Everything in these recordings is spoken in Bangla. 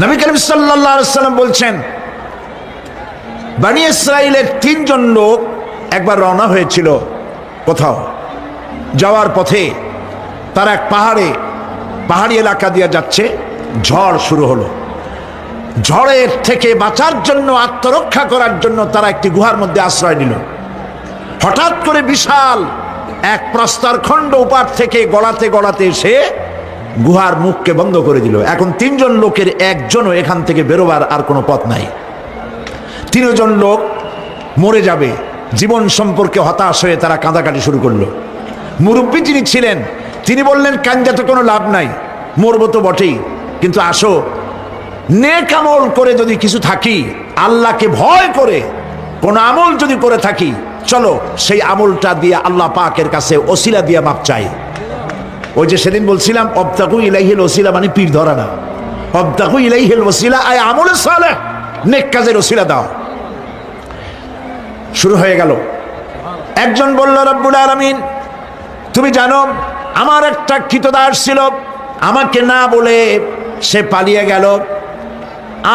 নবী করিম সাল্লাল্লাহু আলাইহি ওয়াসাল্লাম বলছেন, বনি ইসরাইলের 3 জন লোক একবার রওনা হয়েছিল কোথাও যাওয়ার পথে। তারা এক পাহাড়ি এলাকা দিয়ে যাচ্ছে, ঝড় শুরু হলো। ঝড়ের থেকে বাঁচার জন্য, আত্মরক্ষা করার জন্য তারা একটি গুহার মধ্যে আশ্রয় নিল। হঠাৎ করে বিশাল এক প্রস্তর খণ্ড উপার থেকে গড়াতে গড়াতে এসে গুহার মুখকে বন্ধ করে দিল। এখন 3 জন লোকের একজনও এখান থেকে বেরোবার আর কোনো পথ নাই। 3 জন লোক মরে যাবে, জীবন সম্পর্কে হতাশ হয়ে তারা কাঁদাকাটি শুরু করলো। মুরব্বী যিনি ছিলেন তিনি বললেন, কান্দাতে কোনো লাভ নাই, মরবো তো বটেই, কিন্তু আসো নেক আমল করে যদি কিছু থাকি, আল্লাহকে ভয় করে কোন আমল যদি করে থাকি, চলো সেই আমলটা দিয়ে আল্লাহ পাকের কাছে ওসিলা দিয়ে মাপ চাই। ওই যে সেদিন বলছিলাম, অবতাকু ইলাইহিল ওসিলা মানে পীর ধরা না, অবতাকু ইলাইহিল ওসিলা আয় আমলে সালেহ, নেক কাজের ওসিলা দাও। শুরু হয়ে গেল। একজন বলল, রব্বুল আলামিন তুমি জানো আমার একটা কৃতদাস ছিল, আমাকে না বলে সে পালিয়ে গেল,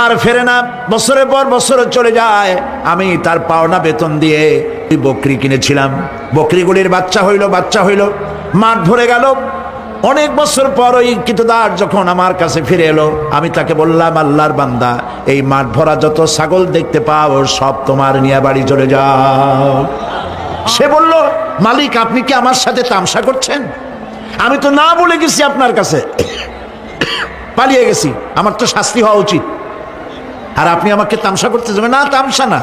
আর ফেরে না, বছরের পর বছর চলে যায়। আমি তার পাওনা বেতন দিয়ে বকরি কিনেছিলাম, বকরিগুলির বাচ্চা হইল, মাঠ ভরে গেল। অনেক বছর পর ওই কৃতদাস যখন আমার কাছে ফিরে এলো, আমি তাকে বললাম, আল্লাহর বান্দা, এই মাঠ ভরা যত ছাগল দেখতে পাও সব তোমার নিয়ে বাড়ি চলে যাও। সে বলল, মালিক আপনি কি আমার সাথে তামসা করছেন? আমি তো না বলে গেছি আপনার কাছে, পালিয়ে গেছি, আমার তো শাস্তি হওয়া উচিত, আর আপনি আমাকে তামসা করতে যাবেন? না, তামসা না,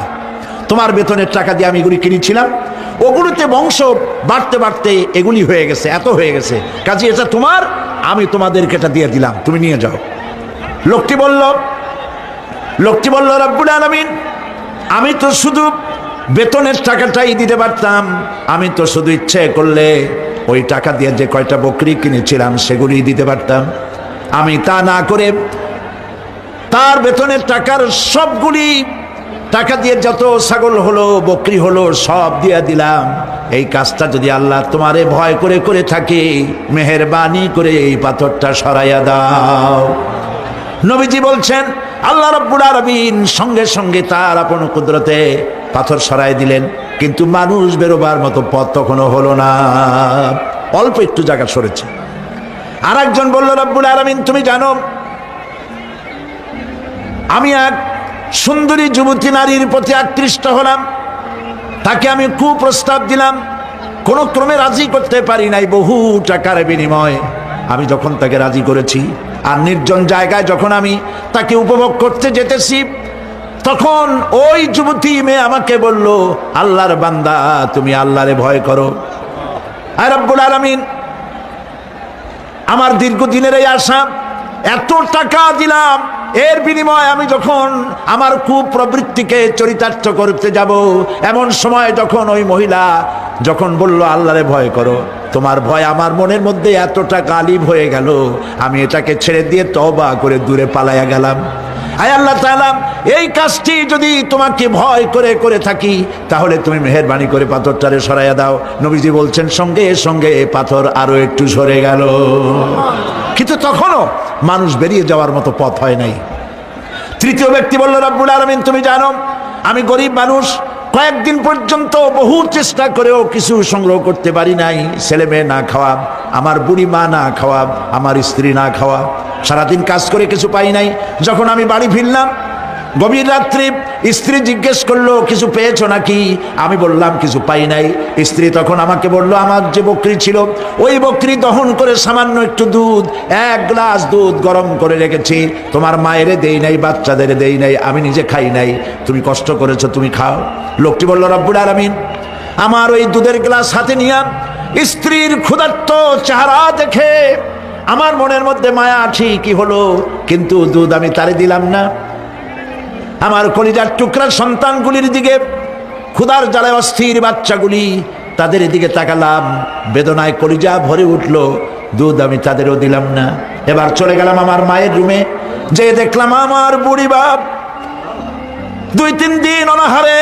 তোমার বেতনের টাকা দিয়ে আমি এগুলি কিনেছিলাম, ওগুলোতে বংশ বাড়তে বাড়তে এগুলি হয়ে গেছে, এত হয়ে গেছে, কাজে এটা তোমার, আমি তোমাদেরকে এটা দিয়ে দিলাম, তুমি নিয়ে যাও। লোকটি বলল, রব্বুল আলামিন আমি তো শুধু বেতনের টাকাটাই দিতে পারতাম, আমি তো শুধু ইচ্ছে করলে ওই টাকা দিয়ে যে কয়টা বকরি কিনেছিলাম সেগুলি দিতে পারতাম। আমি তা না করে তার বেতনের টাকার সবগুলি টাকা দিয়ে যত ছাগল হলো, বকরি হলো, সব দিয়ে দিলাম। এই কাজটা যদি আল্লাহ তোমারে ভয় করে করে থাকে, মেহেরবানি করে এই পাথরটা সরাইয়া দাও। নবীজি বলছেন, আল্লাহ রাব্বুল আলামিন সঙ্গে সঙ্গে তার আপন কুদরতে পাথর সরাই দিলেন, কিন্তু মানুষ বেরোবার মতো পথ তখনও হলো না, অল্প একটু জায়গা সরেছে। আর একজন বলল, রাব্বুল আলামিন তুমি জানো আমি এক সুন্দরী যুবতী নারীর প্রতি আকৃষ্ট হলাম, তাকে আমি কুপ্রস্তাব দিলাম, কোনো ক্রমে রাজি করতে পারি নাই, বহু টাকার বিনিময় আমি যখন তাকে রাজি করেছি, আর নির্জন জায়গায় যখন আমি তাকে উপভোগ করতে যেতেছি, তখন ওই যুবতী মেয়ে আমাকে বলল, আল্লাহর বান্দা তুমি আল্লাহরে ভয় করো। আর রব্বুল আলামিন আমার দীর্ঘদিনের এই আশা, এত টাকা দিলাম, এর বিনিময়ে আমি যখন আমার কুপ্রবৃত্তিকে চরিতার্থ করতে যাব, এমন সময় যখন ওই মহিলা যখন বলল আল্লাহরে ভয় করো, তোমার ভয় আমার মনের মধ্যে এতটা গালিব হয়ে গেল, আমি এটাকে ছেড়ে দিয়ে তওবা করে দূরে পালাইয়া গেলাম। আয় আল্লাহ তাআলা, এই কাজটি যদি তোমাকে ভয় করে করে থাকি, তাহলে তুমি মেহেরবানি করে পাথরটারে সরাইয়া দাও। নবীজি বলছেন, সঙ্গে সঙ্গে পাথর আরো একটু সরে গেল, কিন্তু তখনও মানুষ বেরিয়ে যাওয়ার মতো পথ হয় নাই। তৃতীয় ব্যক্তি বলল, রব্বুল আলামিন তুমি জানো আমি গরিব মানুষ, কয়েকদিন পর্যন্ত বহু চেষ্টা করেও কিছু সংগ্রহ করতে পারি নাই, ছেলে মেয়ে না খাওয়া, আমার বুড়ি মা না খাওয়া, আমার স্ত্রী না খাওয়া, সারাদিন কাজ করে কিছু পাই নাই। যখন আমি বাড়ি ফিরলাম গভীর রাত্রে, স্ত্রী জিজ্ঞেস করলো কিছু পেয়েছো নাকি? আমি বললাম কিছু পাই নাই। স্ত্রী তখন আমাকে বলল, আমার যে বকরি ছিল ওই বকরি দহন করে সামান্য একটু দুধ, 1 গ্লাস দুধ গরম করে রেখেছি, তোমার মায়ের দেই নাই, বাচ্চাদের দেই নাই, আমি নিজে খাই নাই, তুমি কষ্ট করেছো, তুমি খাও। লোকটি বলল, রব্বুল আলামিন আমার ওই দুধের গ্লাস হাতে নিয়ে স্ত্রীর ক্ষুধার্ত চেহারা দেখে আমার মনের মধ্যে মায়া ঠিকই হলো, কিন্তু দুধ আমি তারে দিলাম না। আমার কলিজার টুকরা সন্তানগুলির দিকে, ক্ষুধার জ্বালায় অস্থির বাচ্চাগুলি, তাদের দিকে তাকালাম, বেদনায় কলিজা ভরে উঠল, দুধ আমি তাদেরও দিলাম না। এবার চলে গেলাম আমার মায়ের রুমে, যে দেখলাম আমার বুড়ি বাপ 2-3 দিন অনাহারে,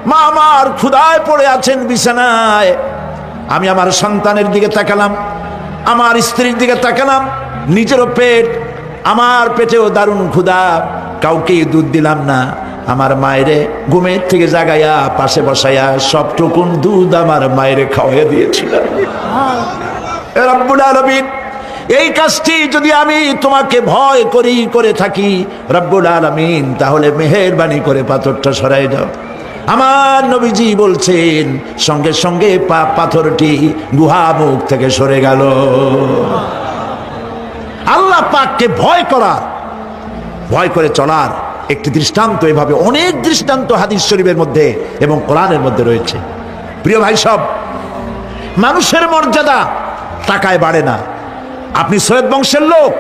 মা আমার ক্ষুধায় পড়ে আছেন বিছানায়। আমি আমার সন্তানের দিকে তাকালাম, আমার স্ত্রীর দিকে তাকালাম, নিজেরও পেট আমার পেটেও দারুণ ক্ষুধা, কাউকে দুধ দিলাম না, আমার মায়েরে ঘুমের থেকে জাগাইয়া পাশে বসাইয়া সবটুকুন দুধ আমার মায়েরে খাওয়াইয়া দিয়েছিলাম। রব্বুল আলামিন, এই কাজটি যদি আমি তোমাকে ভয় করি করে থাকি রব্বুল আলামিন, তাহলে মেহেরবানি করে পাথরটা সরাই দাও। আমার নবীজি বলছেন সঙ্গে সঙ্গে পাথরটি গুহা মুখ থেকে সরে গেল। আল্লাহ পাককে ভয় করা, ভয় করে চলার একটি দৃষ্টান্ত, এভাবে অনেক দৃষ্টান্ত হাদিস শরীফের মধ্যে এবং কোরআনের মধ্যে রয়েছে। প্রিয় ভাই সব, মানুষের মর্যাদা টাকায় বাড়ে না। আপনি সৈয়দ বংশের লোক,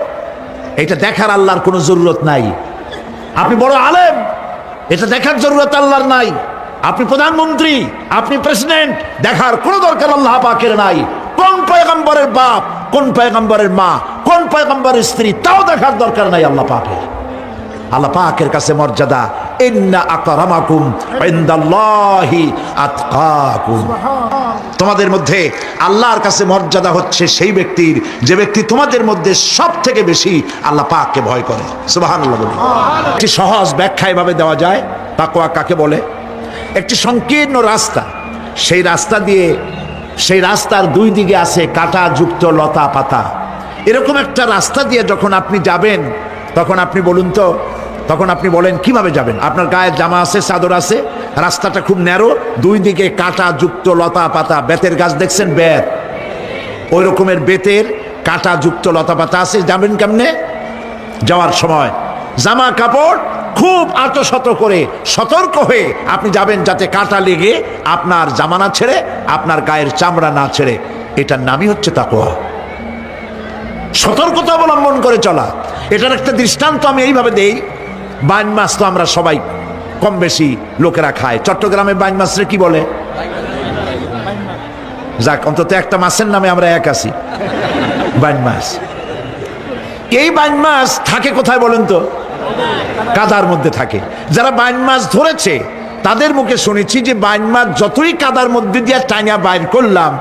এটা দেখার আল্লাহর কোনো জরুরত নাই। আপনি বড় আলেম, এটা দেখার জরুরত আল্লাহর নাই। আপনি প্রধানমন্ত্রী, আপনি প্রেসিডেন্ট, দেখার কোনো দরকার আল্লাহ পাকের নাই। কোন পয়গম্বরের বাপ, কোন পয়গম্বরের মা, কোন পয়গম্বরের স্ত্রী, তাও দেখার দরকার নাই আল্লাহ পাকের। আল্লাহ পাকের কাছে মর্যাদা, ইন্না আকরামাকুম ইনদাল্লাহি আতকাকুম। তোমাদের মধ্যে আল্লাহর কাছে মর্যাদা হচ্ছে সেই ব্যক্তির যে ব্যক্তি তোমাদের মধ্যে সব থেকে বেশি আল্লাহ পাককে ভয় করে। সুবহানাল্লাহ। একটি সহজ ব্যাখ্যা এভাবে দেওয়া যায় তাকওয়া কাকে বলে। একটি সংকীর্ণ রাস্তা, সেই রাস্তা দিয়ে, সেই রাস্তার দুই দিকে আছে কাঁটা যুক্ত লতা পাতা। এরকম একটা রাস্তা দিয়ে যখন আপনি যাবেন, তখন আপনি বলুন তো, তখন আপনি বলেন কিভাবে যাবেন? আপনার গায়ে জামা আছে, চাদর আছে, রাস্তাটা খুব ন্যারো, দুই দিকে কাঁটা যুক্ত লতা পাতা। বেতের গাছ দেখছেন, বেত, ওই রকমের বেতের কাঁটা যুক্ত লতা পাতা আছে। যাবেন কেমনে? যাওয়ার সময় জামা কাপড় খুব আঁটশত করে সতর্ক হয়ে আপনি যাবেন, যাতে কাঁটা লেগে আপনার জামা না ছেড়ে, আপনার গায়ের চামড়া না ছেড়ে। এটার নামই হচ্ছে তাকওয়া, সতর্কতা অবলম্বন করে চলা। এটার একটা দৃষ্টান্ত আমি এইভাবে দেই। বাইন মাছ তো আমরা সবাই কম বেশি লোকেরা খায়। চট্টগ্রামে বাইন মাছরে কি বলে? যাক, অন্তত একটা মাছের নামে আমরা এক আছি, বাইন মাছ। এই বাইন মাছ থাকে কোথায় বলেন তো? কাদার মধ্যে থাকে। যারা বাইন মাছ ধরেছে তাদের মুখে শুনেছি যে বাইন মাছ যতই কাদার মধ্যে দিয়ে টাইনা বাইর করলাম,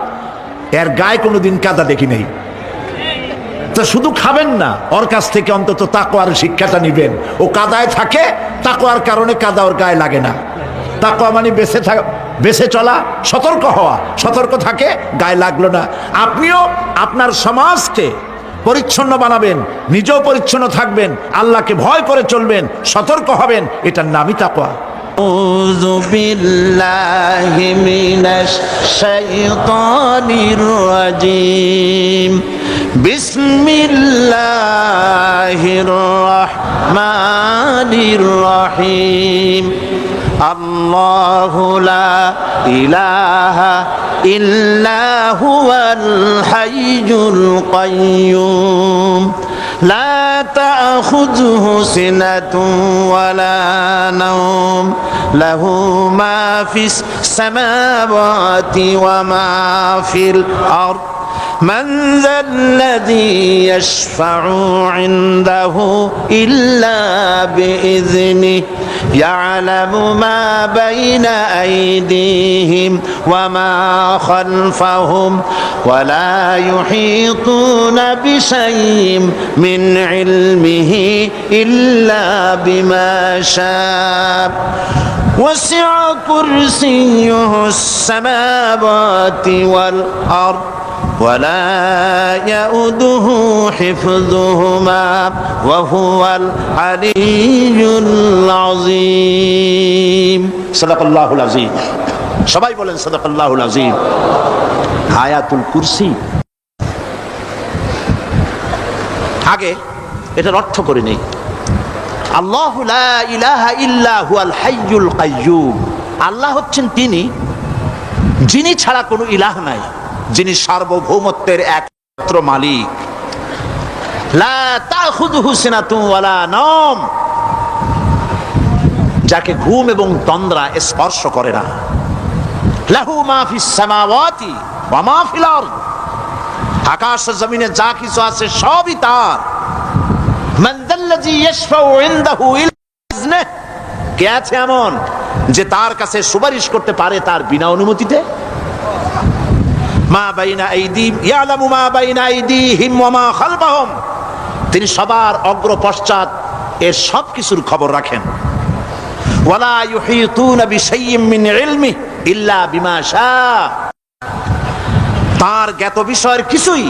এর গায়ে কোনোদিন কাদা দেখি নাই। তা শুধু খাবেন না, ওর কাছ থেকে অন্তত তাকওয়ার শিক্ষাটা নিবেন। ও কাদায় থাকে, তাকওয়ার কারণে কাদা ওর গায়ে লাগে না। তাকওয়া মানে বেঁচে চলা, সতর্ক হওয়া। সতর্ক থাকে, গায়ে লাগলো না। আপনিও আপনার সমাজকে পরিচ্ছন্ন বানাবেন, নিজেও পরিচ্ছন্ন থাকবেন, আল্লাহকে ভয় করে চলবেন, সতর্ক হবেন, এটার নামই তাকওয়া। আউযু বিল্লাহি মিনাশ শাইতানির রাজীম। বিসমিল্লাহির রহমানির রহিম। আল্লাহু লা ইলাহা ইল্লা হুয়াল হাইয়ুল কাইয়্যুম। লা তাখুযুহু সিনাতুন ওয়ালা নাওম। লাহু মা ফিস সামাওয়াতি ওয়া মা ফিল আরদ। من ذا الذي يشفع عنده إلا بإذنه يعلم ما بين أيديهم وما خلفهم ولا يحيطون بشيء من علمه إلا بما شاء وسع كرسيه السماوات والأرض ولا يؤوده حفظهما وهو العلي العظيم। সাদাকাল্লাহুল আযীম। সবাই বলেন সাদাকাল্লাহুল আযীম। আয়াতুল কুরসি, আগে এটার অর্থ করে নেই। আল্লাহু লা ইলাহা ইল্লা হুয়াল হাইয়ুল কাইয়্যুম। আল্লাহ হচ্ছেন তিনি যিনি ছাড়া কোনো ইলাহ নাই, যিনি সার্বভৌমত্বের একমাত্র মালিক। লা তাখুযুহু সিনাতুন ওয়ালা নাওম, যাকে ঘুম এবং তন্দ্রা স্পর্শ করে না। লাহু মা ফিস সামাওয়াতি ওয়া মা ফিল আরদ, আকাশ ও জমিনে যা কিছু আছে সবই তার। মান যাল্লাযী ইয়াশফাউ ইনদাহু ইল্লা বিইজনিহি, কে আছে এমন যে তার কাছে সুপারিশ করতে পারে তার বিনা অনুমতিতে? মা বাইনা আইদিহিম ইয়ালামু মা বাইনা আইদিহিম ওয়া মা খালফাহুম, তিনি সবার অগ্র পশ্চাৎ এর সব কিছুর খবর রাখেন। ওয়ালা ইউহিতুনা বিশাইইম মিন ইলমিহি ইল্লা বিমা শাআ। তার জ্ঞাত বিষয়ের কিছুই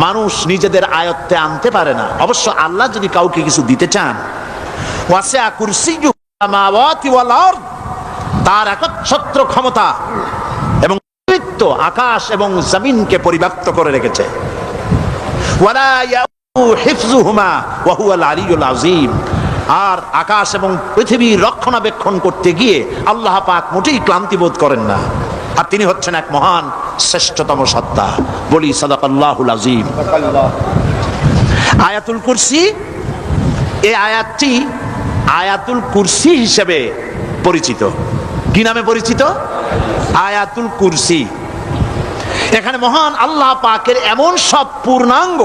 মানুষ নিজেদের আয়ত্তে আনতে পারে না। অবশ্য আল্লাহ যদি কাউকে কিছু দিতে চান, ওয়াসিআ কুরসিয়্যুহু সামাওয়াতি ওয়াল আরদ, তার একচ্ছত্র ক্ষমতা এবং কর্তৃত্ব আকাশ এবং জমিনকে পরিব্যাপ্ত করে রেখেছে। ওয়ালা ইয়াউদুহু হিফযুহুমা ওয়া হুয়াল আলিয়্যুল আযীম। আর আকাশ এবং পৃথিবীর রক্ষণাবেক্ষণ করতে গিয়ে আল্লাহ পাক মোটেই ক্লান্তি বোধ করেন না। আর তিনি হচ্ছেন এক মহান শ্রেষ্ঠতম সত্তা। বলি সাদাকাল্লাহুল আযীম। আয়াতুল কুরসি, এই আয়াতটি আয়াতুল কুরসি হিসেবে পরিচিত। কি নামে পরিচিত? আয়াতুল কুরসি। এখানে মহান আল্লাহ পাকের এমন সব পূর্ণাঙ্গ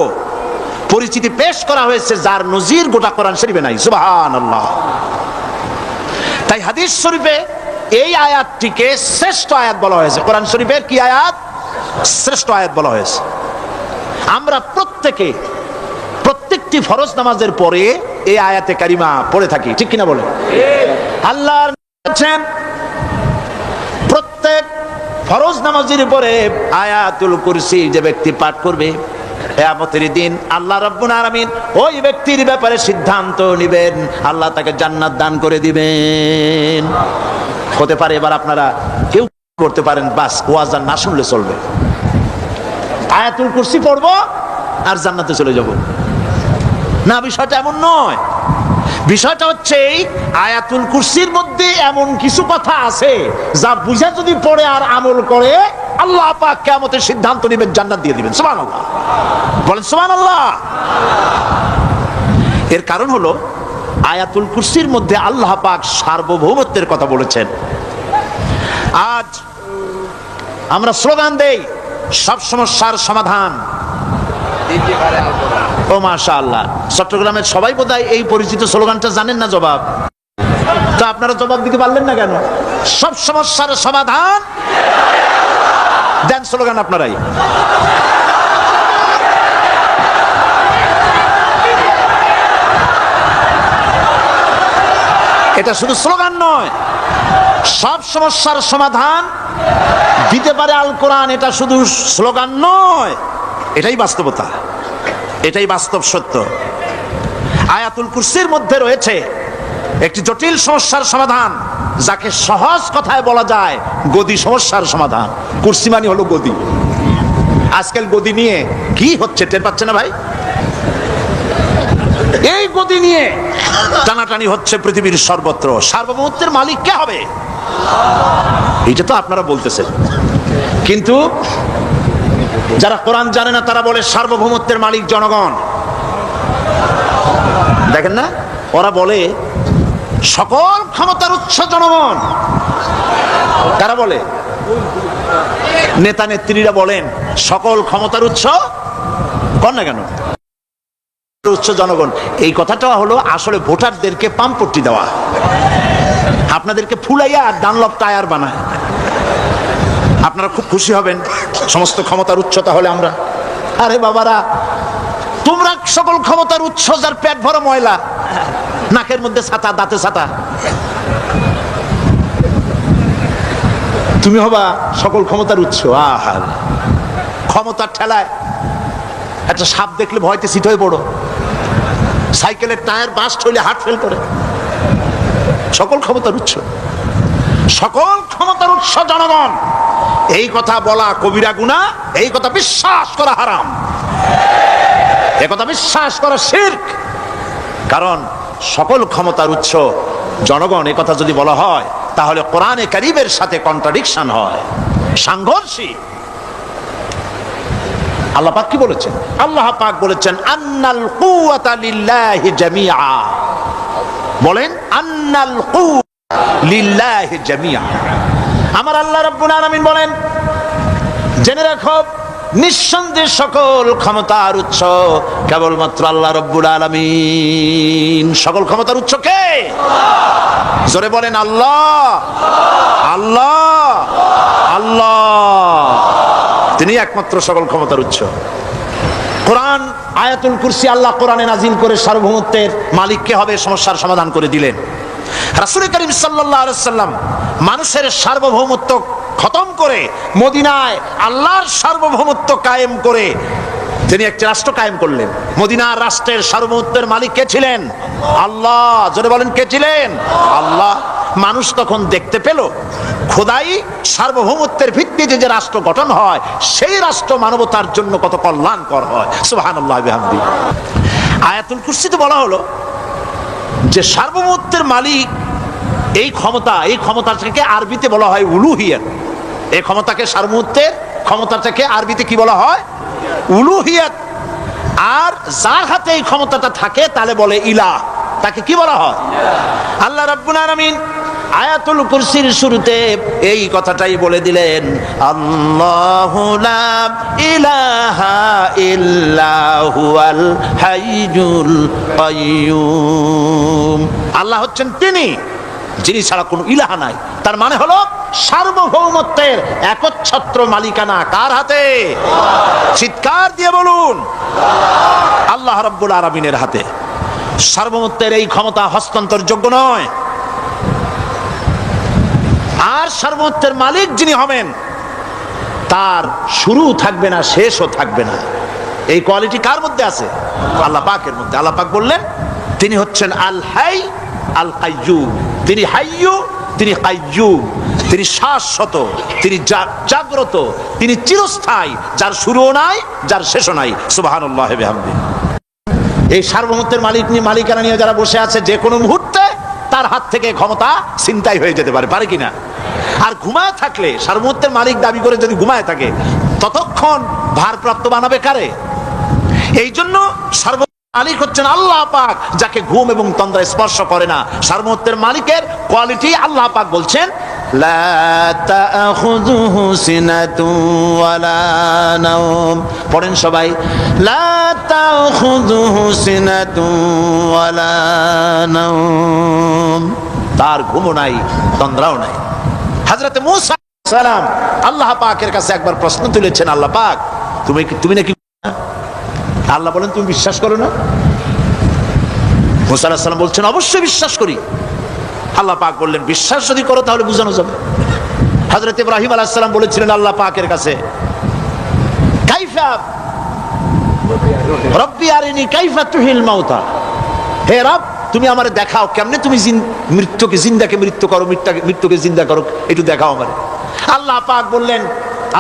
পরিচিতি পেশ করা হয়েছে যার নজির গোটা কোরআন শরীফে নাই। সুবহানাল্লাহ। তাই হাদিস শরীফে এই আয়াতটিকে শ্রেষ্ঠ আয়াত বলা হয়েছে। কোরআন শরীফের কি আয়াত? শ্রেষ্ঠ আয়াত বলা হয়েছে। আমরা প্রত্যেকটি ফরজ নামাজের পরে এই আয়াতে কারিমা পড়ে থাকি, ঠিক কিনা বলে? আল্লাহ বলেছেন প্রত্যেক ফরজ নামাজের পরে আয়াতুল কুরসি যে ব্যক্তি পাঠ করবে, কিয়ামতের দিন আল্লাহ রাব্বুল আলামিন ওই ব্যক্তির ব্যাপারে সিদ্ধান্ত নেবেন, আল্লাহ তাকে জান্নাত দান করে দিবেন। হতে পারে এবার আপনারা কেউ করতে পারেন, বাস ওয়াজ আর না শুনলে চলবে, আয়াতুল কুরসি পড়বো আর জান্নাতে চলে যাব। না, বিষয়টা এমন নয়। বিষয়টা হচ্ছে এই আয়াতুল কুরসির মধ্যে এমন কিছু কথা আছে যা বুঝা যদি পড়ে আর আমল করে আল্লাহ পাক কিয়ামতের সিদ্ধান্ত নেবেন, জান্নাত দিয়ে দিবেন। সুবহানাল্লাহ বলেন, সুবহানাল্লাহ। এর কারণ হলো আয়াতুল কুরসির মধ্যে আল্লাহ পাক সার্বভৌমত্বের কথা বলেছেন। আজ আমরা স্লোগান দেই সব সমস্যার সমাধান। ও মাশাআল্লাহ, চট্টগ্রামের সবাই বোধহয় এই পরিচিত স্লোগানটা জানেন না। জবাব তো আপনারা জবাব দিতে পারলেন না কেন? সব সমস্যার সমাধান দেন স্লোগান আপনারাই। এটা শুধু স্লোগান নয়, সব সমস্যার সমাধান দিতে পারে আল কোরআন। এটা শুধু স্লোগান নয়, এটাই বাস্তবতা, এটাই বাস্তব সত্য। আয়াতুল কুরসির মধ্যে রয়েছে একটি জটিল সমস্যার সমাধান, যাকে সহজ কথায় বলা যায় গদি সমস্যার সমাধান। কুরসি মানে হলো গদি। আজকাল গদি নিয়ে কি হচ্ছে টের পাচ্ছে না ভাই? এই গদি নিয়ে টানাটানি হচ্ছে পৃথিবীর সর্বত্র। সার্বভৌমত্বের মালিক কে হবে? এটা তো আপনারা বলতেছেন, কিন্তু যারা কোরআন জানে না তারা বলে সার্বভৌমত্বের মালিক জনগণ। দেখেন না, ওরা বলে সকল ক্ষমতার উৎস জনগণ। কারা বলে? নেতা নেত্রীরা বলেন সকল ক্ষমতার উৎস। কর না কেন? উৎস জনগণ। এই কথাটা হলো আসলে ভোটারদেরকে পাম্পট্টি দেওয়া, আপনাদেরকে ফুলাইয়া ডানলপ টায়ার বানায়। আপনারা খুব খুশি হবেন সমস্ত ক্ষমতার উৎস তাহলে আমরা। আরে বাবারা, তোমরা সকল ক্ষমতার উৎস যার পেট ভরা ময়লা, নাকের মধ্যে ছাতা, দাঁতে ছাতা, তুমি হবা সকল ক্ষমতার উৎস। আহার, ক্ষমতার ঠেলায় একটা সাপ দেখলে ভয়তে সিট হয়ে পড়ো, সাইকেলের টায়ার বাস্ট হইলে হার্ট ফেল করে। সকল ক্ষমতার উৎস, সকল ক্ষমতার উৎস জনগণ। এই কথা বলা কবিরা গুনাহ, এই কথা বিশ্বাস করা হারাম, এই কথা বিশ্বাস করা শিরক। কারণ সকল ক্ষমতার উৎস জনগণ এই কথা যদি বলা হয় তাহলে কোরআনে কারীমের সাথে কন্ট্রাডিকশন হয়, সাংঘর্ষিক। আল্লাহ পাক কি বলেছেন? আল্লাহ পাক বলেছেন আন্নাল কুওয়াতা লিল্লাহি জামিআ। বলেন আন্নাল কুওয়াতা লিল্লাহি জামিআ। আমার আল্লাহ রাব্বুল আলামিন বলেন, জেনে রাখো নিঃসন্দেহে সকল ক্ষমতার উৎস কেবলমাত্র আল্লাহ রাব্বুল আলামিন। সকল ক্ষমতার উৎস কে? জোরে বলেন আল্লাহ, আল্লাহ, আল্লাহ। তিনি একমাত্র সকল ক্ষমতার উৎস। কোরআন আয়াতুল কুরসি আল্লাহ কোরআনে নাজিল করে সার্বভৌমত্বের মালিক কে হবে সমস্যার সমাধান করে দিলেন। রাসূল করিম সাল্লাল্লাহু আলাইহি ওয়াসাল্লাম মানুষের সার্বভৌমত্ব খতম করে মদিনায় আল্লাহর সার্বভৌমত্ব কায়েম করে তিনি একটি রাষ্ট্র কায়েম করলেন। মদিনার রাষ্ট্রের সার্বভৌমত্বের মালিক কে ছিলেন? আল্লাহ। জোরে বলেন, কে ছিলেন? আল্লাহ। মানুষ তখন দেখতে পেল খোদাই সার্বভৌমত্বের ভিত্তিতে যে রাষ্ট্র গঠন হয় সেই রাষ্ট্র মানবতার জন্য কত কল্যাণকর হয়। সুবহানাল্লাহ বিহামদি। আয়াতুল কুরসিতে বলা হলো যে সার্বভৌমত্বের মালিক এই ক্ষমতাটাকে আরবিতে বলা হয় উলুহিয়াত। এই ক্ষমতাকে সার্বভৌমত্বের ক্ষমতাটাকে আরবিতে কি বলা হয়? উলুহিয়াত। আর যার হাতে এই ক্ষমতাটা থাকে তাহলে বলে ইলাহ, তাকে কি বলা হয়? আল্লাহ রাব্বুল আলামিন আয়াতুল কুরসির শুরুতে এই কথাটাই বলে দিলেন, আল্লাহু লা ইলাহা ইল্লা হুয়াল হাইয়ুল কাইয়্যুম। আল্লাহ হচ্ছেন তিনি যিনি ছাড়া কোনো ইলাহ নাই। তার মানে হলো সার্বভৌমত্বের একচ্ছত্র মালিকানা কার হাতে? চিৎকার দিয়ে বলুন, আল্লাহ রাব্বুল আলামিনের হাতে। সার্বভৌমত্বের এই ক্ষমতা হস্তান্তরযোগ্য নয়। আর সার্বভৌমত্বের মালিক যিনি হবেন তার শুরু থাকবে না, শেষও থাকবে না। এই কোয়ালিটি কার মধ্যে আছে? আল্লাহ পাকের মধ্যে। আল্লাহ পাক বললেন তিনি হচ্ছেন আল হাই আল কাইয়্যুম। তিনি হাইয়্যু, তিনি কাইয়্যুম। তিনি শাশ্বত, তিনি জাগ্রত, তিনি চিরস্থায়ী, যার শুরুও নাই, যার শেষও নাই। সুবহানাল্লাহি বিহামদি। এই সার্বভৌমত্বের মালিকানা নিয়ে যারা বসে আছে, যে কোনো মুহূর্তে তার হাত থেকে ক্ষমতা ছিনতাই হয়ে যেতে পারে কিনা? আর ঘুমায় থাকলে, সার্বভৌমত্বের মালিক দাবি করে যদি ঘুমায় থাকে, ততক্ষণ ভারপ্রাপ্ত বানাবে কারে? এই জন্য মালিক হচ্ছেন আল্লাহ পাক, যাকে ঘুম এবং তন্দ্রা স্পর্শ করে না। সার্বভৌমত্বের মালিকের কোয়ালিটি আল্লাহ পাক বলছেন লা তাখুযুহু সিনাতুন ওয়ালা নাওম। পড়েন সবাই, লা তাখুযুহু সিনাতুন ওয়ালা নাওম। তার ঘুমও নাই, তন্দ্রাও নাই। হযরত মূসা আলাইহিস সালাম আল্লাহ পাকের কাছে একবার প্রশ্ন তুলেছেন, আল্লাহ পাক তুমি নাকি? আল্লাহ বলেন তুমি বিশ্বাস করো না? মূসা আলাইহিস সালাম বলছেন অবশ্যই বিশ্বাস করি। আল্লাহ পাক বললেন বিশ্বাস যদি করো তাহলে বুঝানো যাবে। হযরত ইব্রাহিম আলাইহিস সালাম বলেছিলেন আল্লাহ পাকের কাছে, কাইফা রব্বি আরিনি কাইফা তুহিল মাউতা। হে রব, তুমি আমারে দেখাও কেমনে তুমি মৃত্যুকে জিন্দাকে মৃত্যু করো, মৃত্যুকে জিন্দা করো, একটু দেখাও আমারে। আল্লাহ পাক বললেন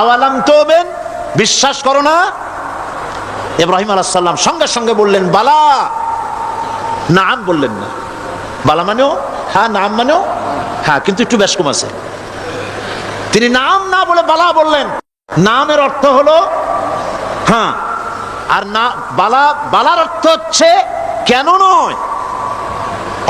আওয়ালাম তুমিন, বিশ্বাস করো না? ইব্রাহিম আলাইহিস সালাম সঙ্গে সঙ্গে বললেন বালা। নাম বললেন না। বালা মানেও হ্যাঁ, নাম মানেও হ্যাঁ, কিন্তু একটু বেশ কম আছে। তিনি নাম না বলে বালা বললেন। নামের অর্থ হলো হ্যাঁ, আর না বালার অর্থ হচ্ছে কেন নয়,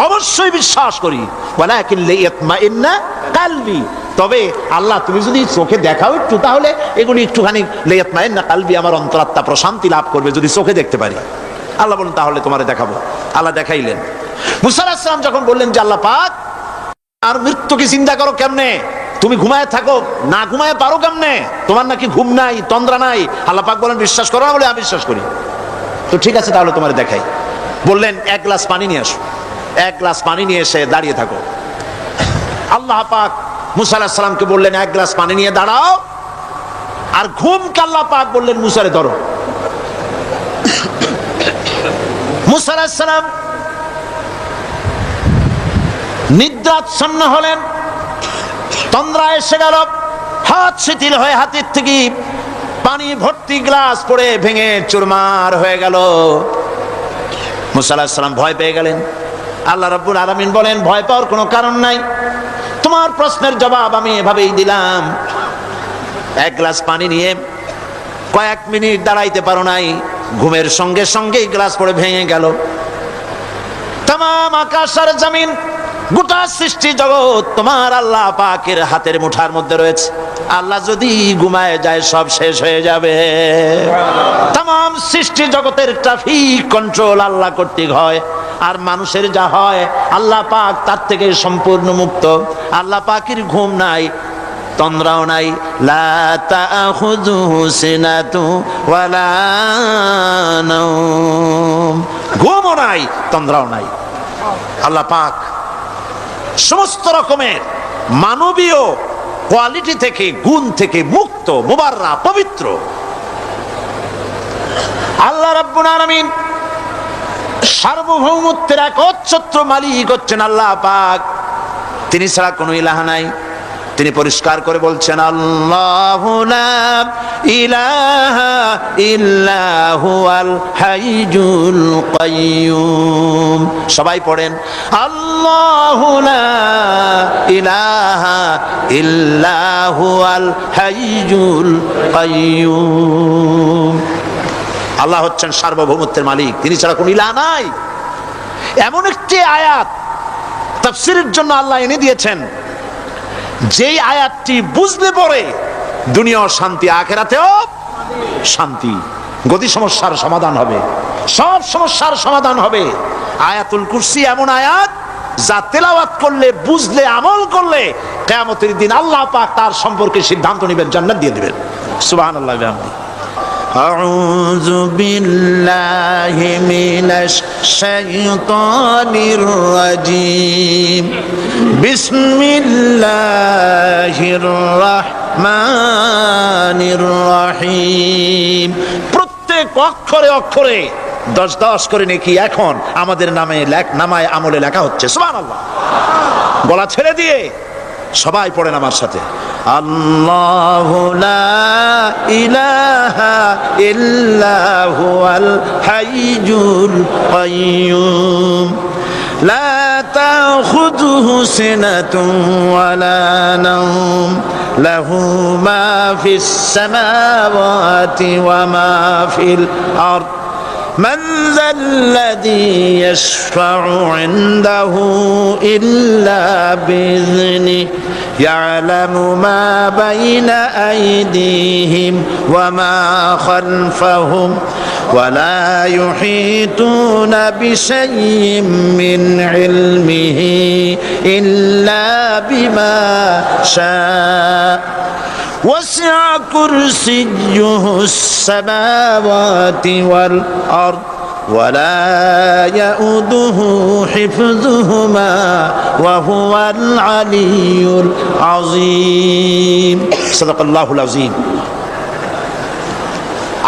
অবশ্যই বিশ্বাস করি। ওয়ালাকিন লিয়াতমাইন্না কালবি। তবে আল্লাহ তুমি যদি চোখে দেখাও একটু, তাহলে এগুলি একটুখানি লিয়াতমাইন্না কালবি, আমার অন্তরাত্মা প্রশান্তি লাভ করবে যদি চোখে দেখতে পারি। আল্লাহ বলেন তাহলে তোমারে দেখাবো। আল্লাহ দেখাইলেন। মূসা আলাইহিস সালাম যখন বললেন যে আল্লাহ পাক আর মৃত্যুকে চিন্তা করো কেমনে, তুমি ঘুমায় থাকো, না ঘুমায় পারো কেমনে, তোমার নাকি ঘুম নাই, তন্দ্রা নাই। আল্লাহ পাক বলেন বিশ্বাস করো না? বলে আমি বিশ্বাস করি। তো ঠিক আছে তাহলে তোমারে দেখাই। বললেন এক গ্লাস পানি নিয়ে আসো। এক গ্লাস পানি নিয়ে এসে দাঁড়িয়ে থাকো। আল্লাহ পাক মূসা আলাইহিস সালামকে বললেন এক গ্লাস পানি নিয়ে দাঁড়াও। আর ঘুমকে আল্লাহ পাক বললেন মূসারে ধরো। মূসা আলাইহিস সালাম নিদ্রাচ্ছন্ন হলেন, তন্দ্রা এসে গেল, হাত শিথিল হয়ে হাতের থেকে পানি ভর্তি গ্লাস পড়ে ভেঙে চুরমার হয়ে গেল। মূসা আলাইহিস সালাম ভয় পেয়ে গেলেন। আল্লাহ রাব্বুল আলামিন বলেন ভয় পাওয়ার কোনো কারণ নাই, তোমার প্রশ্নের জবাব আমি এভাবেই দিলাম। এক গ্লাস পানি নিয়ে কয়েক মিনিট দাঁড়াইতে পারো নাই, ঘুমের সঙ্গে সঙ্গে গ্লাস পড়ে ভেঙে গেল। তামাম আকাশ আর জমিন, গোটা সৃষ্টি জগৎ তোমার আল্লাহ পাকের হাতের মুঠার মধ্যে রয়েছে। আল্লাহ যদি ঘুমায় যায় সব শেষ হয়ে যাবে। তামাম সৃষ্টি জগতের ট্রাফিক কন্ট্রোল আল্লাহ কর্তৃক হয়। আর মানুষের যা হয় আল্লাহ পাক তার থেকে সম্পূর্ণ মুক্ত। আল্লাহ পাকের ঘুম নাই, তন্দ্রাও নাই। লা তাখুযুহু সিনাতু ওয়ালা নাওম, ঘুমও নাই, তন্দ্রাও নাই। আল্লাহ পাক সমস্ত রকমের মানবীয় কোয়ালিটি থেকে, গুণ থেকে মুক্ত, মুবাররা, পবিত্র। আল্লাহ রাব্বুল আলামিন সার্বভৌমত্বের একচ্ছত্র মালিক হচ্ছেন আল্লাহ পাক। তিনি ছাড়া কোনো ইলাহ নাই। তিনি পরিষ্কার করে বলছেন, আল্লাহু লা ইলাহা ইল্লা হুয়াল হাইয়ুল কাইয়্যুম। সবাই পড়েন, আল্লাহু লা ইলাহা ইল্লা হুয়াল হাইয়ুল কাইয়্যুম। আল্লাহ হচ্ছেন সার্বভৌমত্বের মালিক, তিনি ছাড়া কোনো ইলাহ নাই। এমন একটি আয়াত তাফসীরের জন্য আল্লাহ এনে দিয়েছেন, যেই আয়াতটি বুঝলে পরে দুনিয়াও শান্তি, আখিরাতেও শান্তি। গতি সমস্যার সমাধান হবে, সব সমস্যার সমাধান হবে। আয়াতুল কুরসি এমন আয়াত যা তেলাওয়াত করলে, বুঝলে, আমল করলে কিয়ামতের দিন আল্লাহ পাক তার সম্পর্কে সিদ্ধান্ত নেবেন, জান্নাত দিয়ে দিবেন। সুবহানাল্লাহ ওয়া বিহামদিহি। أعوذ بالله من الشيطان الرجيم بسم الله الرحمن الرحيم। প্রত্যেক অক্ষরে অক্ষরে 10-10 করে নেকি এখন আমাদের নামায় আমলে লেখা হচ্ছে। সুবহানাল্লাহ। গলা ছেড়ে দিয়ে সবাই পড়েন আমার সাথে, আল্লাহু লা ইলাহা ইল্লা হুয়াল হাইয়ুল কাইয়্যুম লা তাখুযুহু সিনাতুন ওয়ালা নাওম লাহু মা ফিস সামাওয়াতি ওয়া মা ফিল আরদ من ذا الذي يشفع عنده إلا بإذنه يعلم ما بين أيديهم وما خلفهم ولا يحيطون بشيء من علمه إلا بما شاء وسع كرسيه السماوات والأرض ولا يؤوده حفظهما وهو العلي العظيم صدق الله العظيم।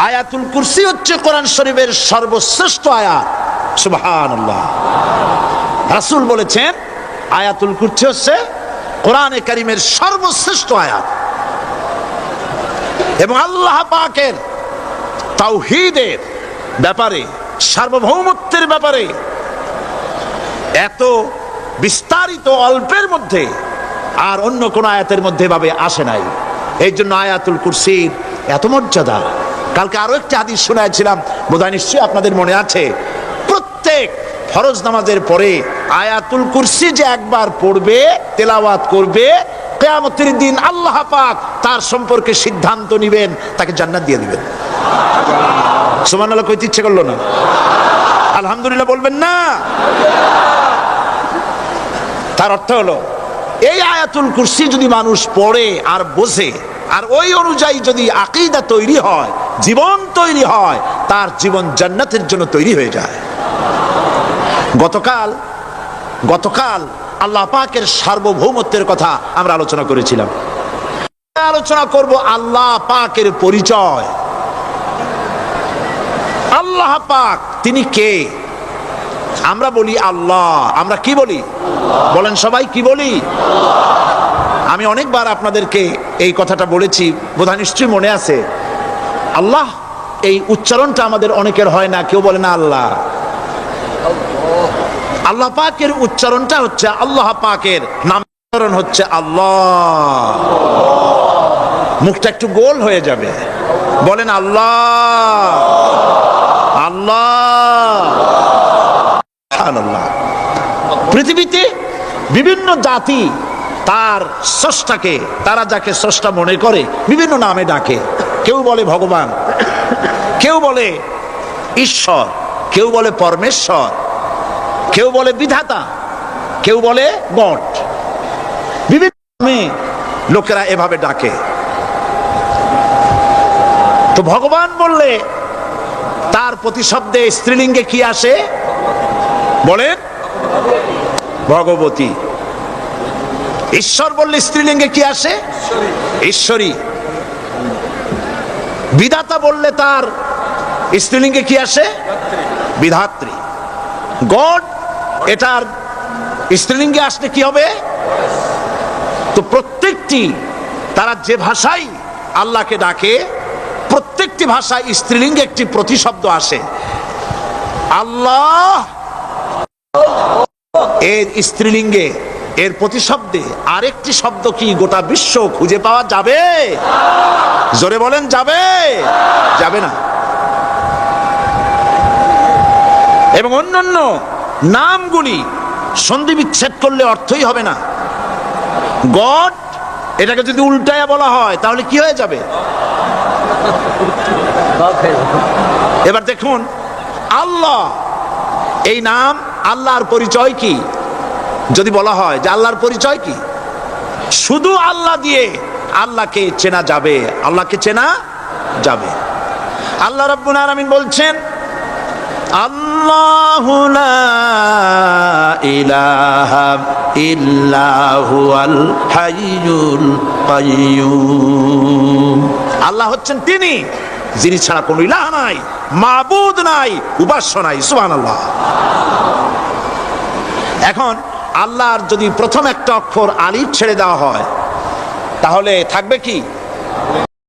আয়াতুল কুরসি হচ্ছে কোরআন শরীফের সর্বশ্রেষ্ঠ আয়াত। সুবহানাল্লাহ। রাসূল বলেছেন আয়াতুল কুরসি হচ্ছে কোরআনে কারীমের সর্বশ্রেষ্ঠ আয়াত। এবং আল্লাহ পাকের তাওহীদের ব্যাপারে, সার্বভৌমত্বের ব্যাপারে এত বিস্তারিত অল্পের মধ্যে আর অন্য কোন আয়াতের মধ্যে ভাবে আসে নাই। এই জন্য আয়াতুল কুরসির এত মর্যাদা। কালকে আরো একটি হাদিস শোনাইছিলাম, বোধহয় নিশ্চয়ই আপনাদের মনে আছে। প্রত্যেক ফরজ নামাজের পরে আয়াতুল কুরসি যে একবার পড়বে, তেলাওয়াত করবে, কিয়ামতের দিন আল্লাহ পাক তার সম্পর্কে সিদ্ধান্ত নেবেন, তাকে জান্নাত দিয়ে দিবেন। সুবহানাল্লাহ কইতে ইচ্ছে করলো না? আলহামদুলিল্লাহ বলবেন না? তার অর্থ হলো এই আয়াতুল কুরসি যদি মানুষ পড়ে আর বোঝে, আর ওই অনুযায়ী যদি আকীদা তৈরি হয়, জীবন তৈরি হয়, তার জীবন জান্নাতের জন্য তৈরি হয়ে যায়। গতকাল আল্লাহ পাকের সার্বভৌমত্বের কথা আমরা আলোচনা করেছিলাম। আলোচনা করব আল্লাহ পাকের পরিচয়। আল্লাহ পাক তিনি কে? আমরা বলি আল্লাহ। আমরা কি বলি? বলেন সবাই, কি বলি? আমি অনেকবার আপনাদেরকে এই কথাটা বলেছি, বোধহয় নিশ্চয়ই মনে আছে। আল্লাহ এই উচ্চারণটা আমাদের অনেকের হয় না, কেউ বলে না আল্লাহ। আল্লাহ পাকের উচ্চারণটা হচ্ছে, আল্লাহ পাকের নামকরণ হচ্ছে আল্লাহ। মুখটা একটু গোল হয়ে যাবে, বলেন আল্লাহ আল্লাহ আল্লাহ। পৃথিবীতে বিভিন্ন জাতি তার স্রষ্টাকে, তারা যাকে স্রষ্টা মনে করে, বিভিন্ন নামে ডাকে। কেউ বলে ভগবান, কেউ বলে ঈশ্বর, কেউ বলে পরমেশ্বর, কেউ বলে বিধাতা, কেউ বলে গড। বিভিন্ন নামে লোকেরা এভাবে ডাকে। তো ভগবান বললে তার প্রতিশব্দে স্ত্রীলিঙ্গে কি আসে বলেন? ভগবতী। ঈশ্বর বললে স্ত্রীলিঙ্গে কি আসে? ঈশ্বরী। বিধাতা বললে তার স্ত্রীলিঙ্গে কি আসে? বিধাত্রী। গড, এটার স্ত্রীলিঙ্গে আসলে কি হবে? তো প্রত্যেকটি তারা যে ভাষায় আল্লাহকে ডাকে, প্রত্যেকটি ভাষায় স্ত্রীলিঙ্গে একটি প্রতিশব্দ আসে। আল্লাহ এর স্ত্রীলিঙ্গে, এর প্রতিশব্দে আরেকটি শব্দ কি গোটা বিশ্ব খুঁজে পাওয়া যাবে? জোরে বলেন, যাবে? যাবে না। এবং অন্যান্য নামগুলি সন্ধি বিচ্ছেদ করলে অর্থই হবে না। গড, এটাকে যদি উল্টায়া বলা হয় তাহলে কি হয়ে যাবে? এবার দেখুন, আল্লাহ এই নাম, আল্লাহর পরিচয় কি? যদি বলা হয় যে আল্লাহর পরিচয় কি, শুধু আল্লাহ দিয়ে আল্লাহকে চেনা যাবে, আল্লাহকে চেনা যাবে। আল্লাহ রাব্বুল আলামিন বলছেন, আল্লাহু লা ইলাহা ইল্লা হুয়াল হাইয়ুল কাইয়্যুম। আল্লাহ হচ্ছেন তিনি যিনি ছাড়া কোনো ইলাহ নাই, মাবুদ নাই, উপাস্য নাই। সুবহানাল্লাহ। এখন আল্লাহর যদি প্রথম একটা অক্ষর আলিফ ছেড়ে দেওয়া হয় তাহলে থাকবে কি?